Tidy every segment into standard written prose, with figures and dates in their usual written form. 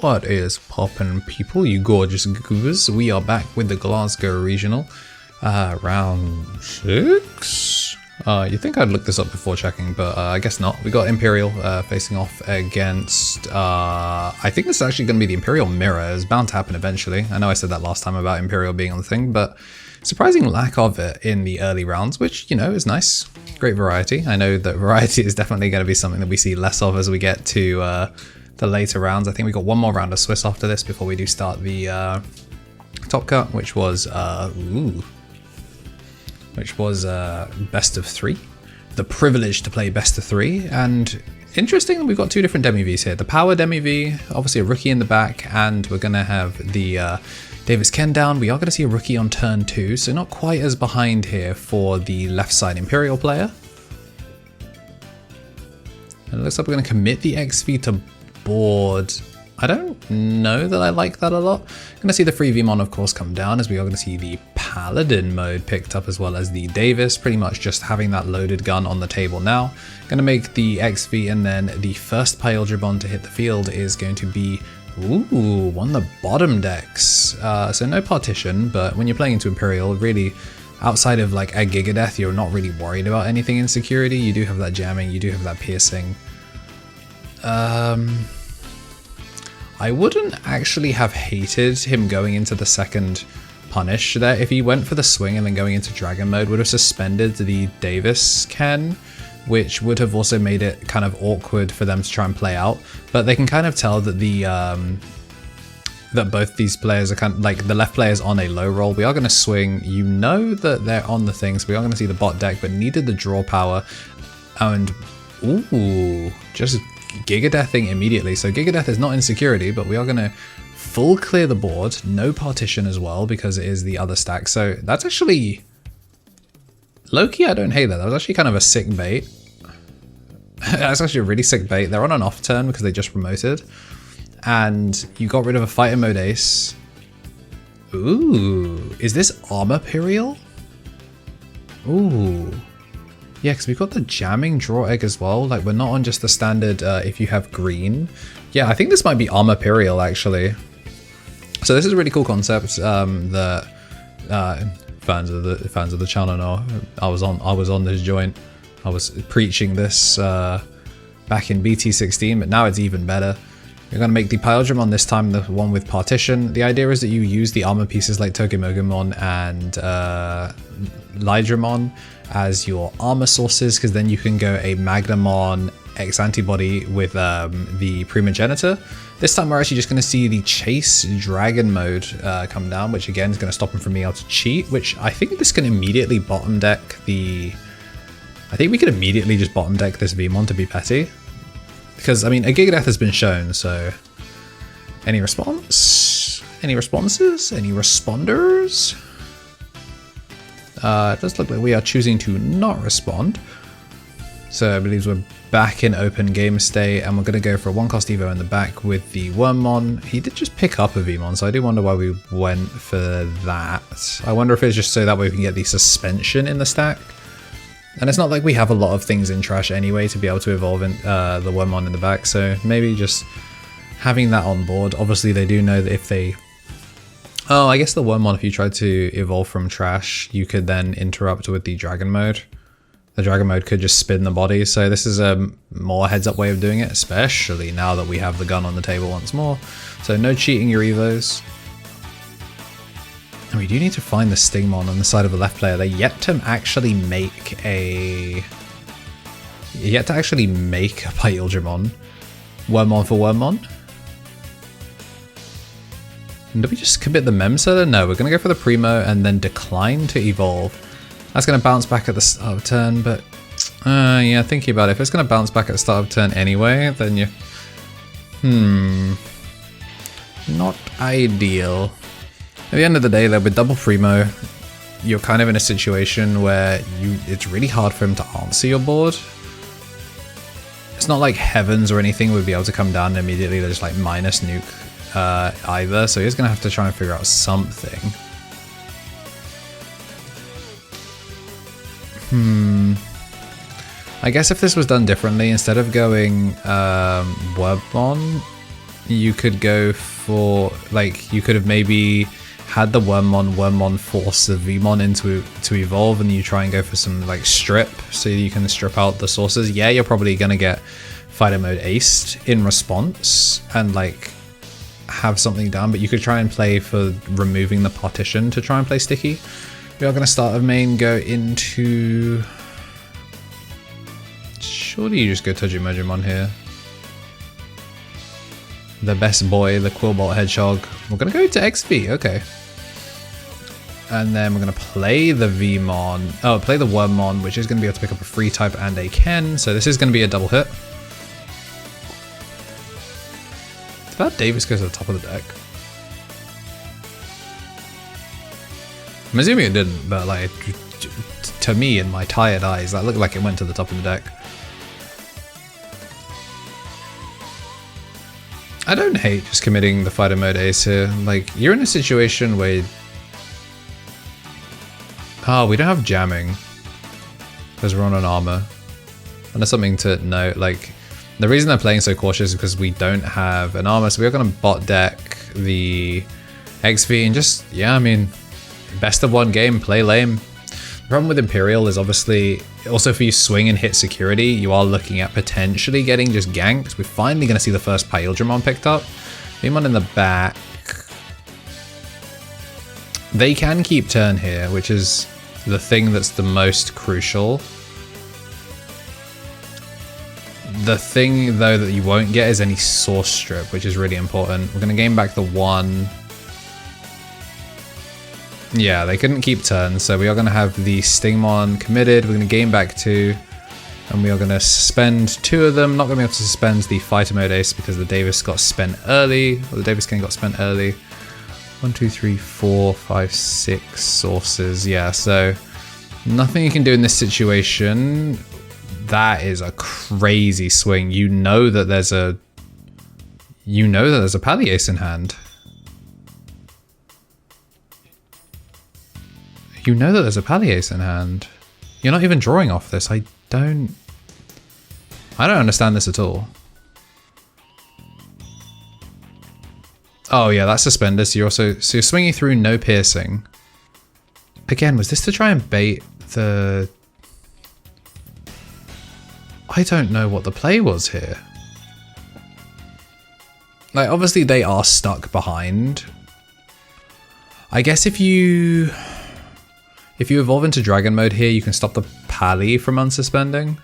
What is poppin', people, you gorgeous goobers? We are back with the Glasgow Regional, round 6? You'd think I'd look this up before checking, but I guess not. We got Imperial facing off against, I think this is actually going to be the Imperial mirror. It's bound to happen eventually. I know I said that last time about Imperial being on the thing, but surprising lack of it in the early rounds, which, you know, is nice. Great variety. I know that variety is definitely going to be something that we see less of as we get to the later rounds. I think we got one more round of Swiss after this before we do start the top cut, which was best of 3. The privilege to play best of 3, and interesting, we've got 2 different Demi-Vs here. The Power Demi-V, obviously a rookie in the back, and we're gonna have the Davis Ken down. We are gonna see a rookie on turn 2, so not quite as behind here for the left side Imperial player. And it looks like we're gonna commit the XV to board. I don't know that I like that a lot. Gonna see the free Veemon, of course, come down, as we are gonna see the Paladin mode picked up, as well as the Davis, pretty much just having that loaded gun on the table now. Gonna make the XV, and then the first Imperialdramon to hit the field is going to be, one of the bottom decks. So no partition, but when you're playing into Imperial, really, outside of like a Gigadeath, you're not really worried about anything in security. You do have that jamming, you do have that piercing. I wouldn't actually have hated him going into the second punish there. If he went for the swing and then going into dragon mode, would have suspended the Davis Ken, which would have also made it kind of awkward for them to try and play out. But they can kind of tell that the that both these players are kind of like, the left player is on a low roll. We are going to swing. You know that they're on the thing, so we are going to see the bot deck, but needed the draw power. And just Gigadeathing immediately. So Gigadeath is not in security, but we are going to full clear the board. No partition as well, because it is the other stack. So that's actually, low-key, I don't hate that. That was actually kind of a sick bait. That's actually a really sick bait. They're on an off turn because they just promoted. And you got rid of a fighter mode ace. Ooh, is this Armour Imperial? Ooh. Yeah, because we've got the jamming draw egg as well. Like, we're not on just the standard if you have green. Yeah, I think this might be Armour Imperial, actually. So this is a really cool concept that fans of the channel know. I was on this joint. I was preaching this back in BT16, but now it's even better. You're going to make the Imperialdramon this time, the one with partition. The idea is that you use the armor pieces like gaogamon and Lydramon as your armor sources, because then you can go a Magnamon X antibody with the Primogenitor. This time we're actually just going to see the Chase Dragon mode come down, which again is going to stop him from being able to cheat, which I think this can immediately bottom deck the... I think we could immediately just bottom deck this Veemon to be petty. Because, I mean, a Gigadeath has been shown, so... Any response? Any responses? Any responders? It does look like we are choosing to not respond. So I believe we're back in open game state, and we're going to go for a 1-cost Evo in the back with the Wormmon. He did just pick up a Veemon, so I do wonder why we went for that. I wonder if it's just so that way we can get the suspension in the stack. And it's not like we have a lot of things in trash anyway to be able to evolve in the Wormmon in the back, so maybe just having that on board. Obviously they do know that if they... Oh, I guess the Wormmon, if you tried to evolve from trash, you could then interrupt with the dragon mode. The dragon mode could just spin the body, so this is a more heads up way of doing it, especially now that we have the gun on the table once more. So no cheating your Evos. And we do need to find the Stingmon on the side of the left player. They're yet to actually make a... Imperialdramon. Wormmon for Wormmon. And do we just commit the Memseller? No, we're going to go for the Primo and then decline to evolve. That's going to bounce back at the start of turn, but... yeah, thinking about it. If it's going to bounce back at the start of turn anyway, then you... Not ideal. At the end of the day, though, with double Primo, you're kind of in a situation where it's really hard for him to answer your board. It's not like Heavens or anything would be able to come down and immediately just like minus nuke either, so he's going to have to try and figure out something. I guess if this was done differently, instead of going Wormmon, you could go for, like, you could have maybe had the Wormmon force the Veemon into to evolve, and you try and go for some like strip so you can strip out the sources. Yeah, you're probably gonna get fighter mode aced in response and like have something down, but you could try and play for removing the partition to try and play sticky. We are gonna start a main, go into, surely you just go Digimon here. The best boy, the Quillbolt Hedgehog. We're gonna go to XV, okay. And then we're gonna play the Veemon, play the Wormmon, which is gonna be able to pick up a free type and a Ken, so this is gonna be a double hit. Did that Davis go to the top of the deck? I'm assuming it didn't, but like, to me in my tired eyes, that looked like it went to the top of the deck. I don't hate just committing the fighter mode ace here. Like, you're in a situation where... Oh, we don't have jamming. Because we're on an Armour. And there's something to note, like, the reason they're playing so cautious is because we don't have an Armour, so we're going to bot deck the XV and just, yeah, I mean, best of one game, play lame. The problem with Imperial is obviously, also if you swing and hit security, you are looking at potentially getting just ganked. We're finally going to see the first Imperialdramon picked up. Veemon in the back. They can keep turn here, which is the thing that's the most crucial. The thing, though, that you won't get is any source strip, which is really important. We're going to gain back the 1. Yeah, they couldn't keep turn, so we are going to have the Stingmon committed. We're going to gain back 2, and we are going to suspend 2 of them. Not going to be able to suspend the fighter mode ace because the Davis got spent early, or the Davis King got spent early. 1, 2, 3, 4, 5, 6 sources. Yeah, so nothing you can do in this situation. That is a crazy swing. You know that there's a Pally Ace in hand. You know that there's a Pally Ace in hand. You're not even drawing off this. I don't understand this at all. Oh yeah, that's suspender. So you're swinging through, no piercing. Again, was this to try and bait the... I don't know what the play was here. Like, obviously they are stuck behind. I guess if you evolve into dragon mode here, you can stop the Pally from unsuspending.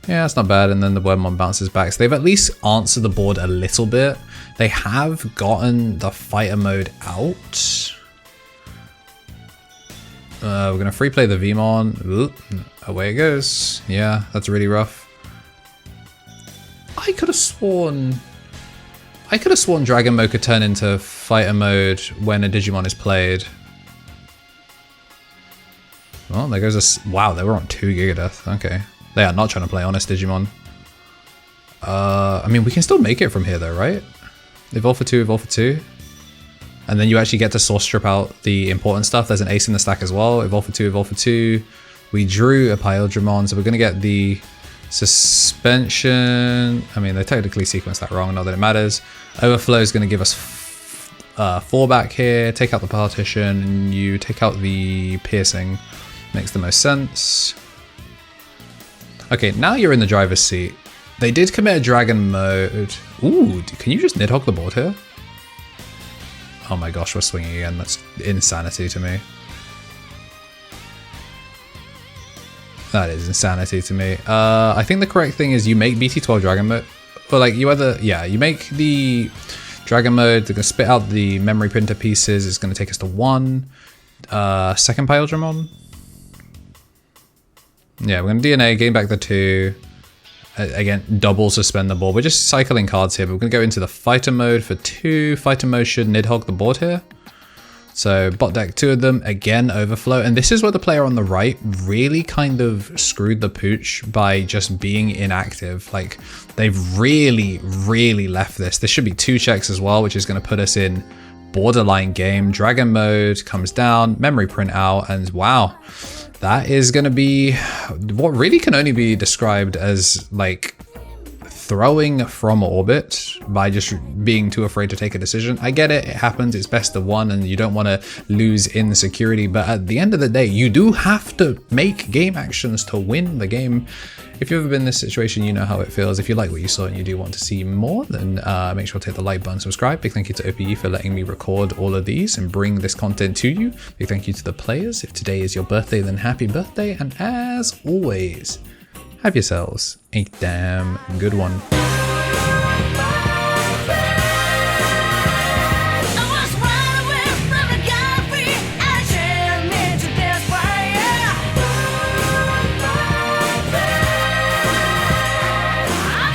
Yeah, that's not bad, and then the Wormmon bounces back. So they've at least answered the board a little bit. They have gotten the fighter mode out. We're going to free play the Veemon. Oop, away it goes. Yeah, that's really rough. I could have sworn dragon mode could turn into fighter mode when a Digimon is played. Well, there goes a... Wow, they were on 2 Gigadeath. Okay. They are not trying to play honest Digimon. I mean, we can still make it from here though, right? Evolve for 2, evolve for 2. And then you actually get to source strip out the important stuff. There's an ace in the stack as well. Evolve for 2, evolve for 2. We drew a Imperialdramon, so we're going to get the suspension. I mean, they technically sequenced that wrong, not that it matters. Overflow is going to give us 4 back here. Take out the partition, and you take out the piercing. Makes the most sense. Okay, now you're in the driver's seat. They did commit a dragon mode. Ooh, can you just Nidhogg the board here? Oh my gosh, we're swinging again. That's insanity to me. That is insanity to me. I think the correct thing is you make BT12 dragon mode. Or like you either, yeah, you make the dragon mode. They're going to spit out the memory printer pieces. It's going to take us to 1. Second Imperialdramon. Yeah, we're going to DNA, gain back the 2. Again, double suspend the board. We're just cycling cards here, but we're going to go into the fighter mode for 2. Fighter mode should Nidhogg the board here. So bot deck 2 of them, again overflow. And this is where the player on the right really kind of screwed the pooch by just being inactive. Like, they've really, really left this. This should be 2 checks as well, which is going to put us in borderline game. Dragon mode comes down, memory print out, and wow. That is going to be what really can only be described as like throwing from orbit by just being too afraid to take a decision. I get it, it happens, it's best of one and you don't want to lose in security, but at the end of the day, you do have to make game actions to win the game. If you've ever been in this situation, you know how it feels. If you like what you saw and you do want to see more, then make sure to hit the like button, subscribe. Big thank you to OPE for letting me record all of these and bring this content to you. Big thank you to the players. If today is your birthday, then happy birthday. And as always, have yourselves a damn good one.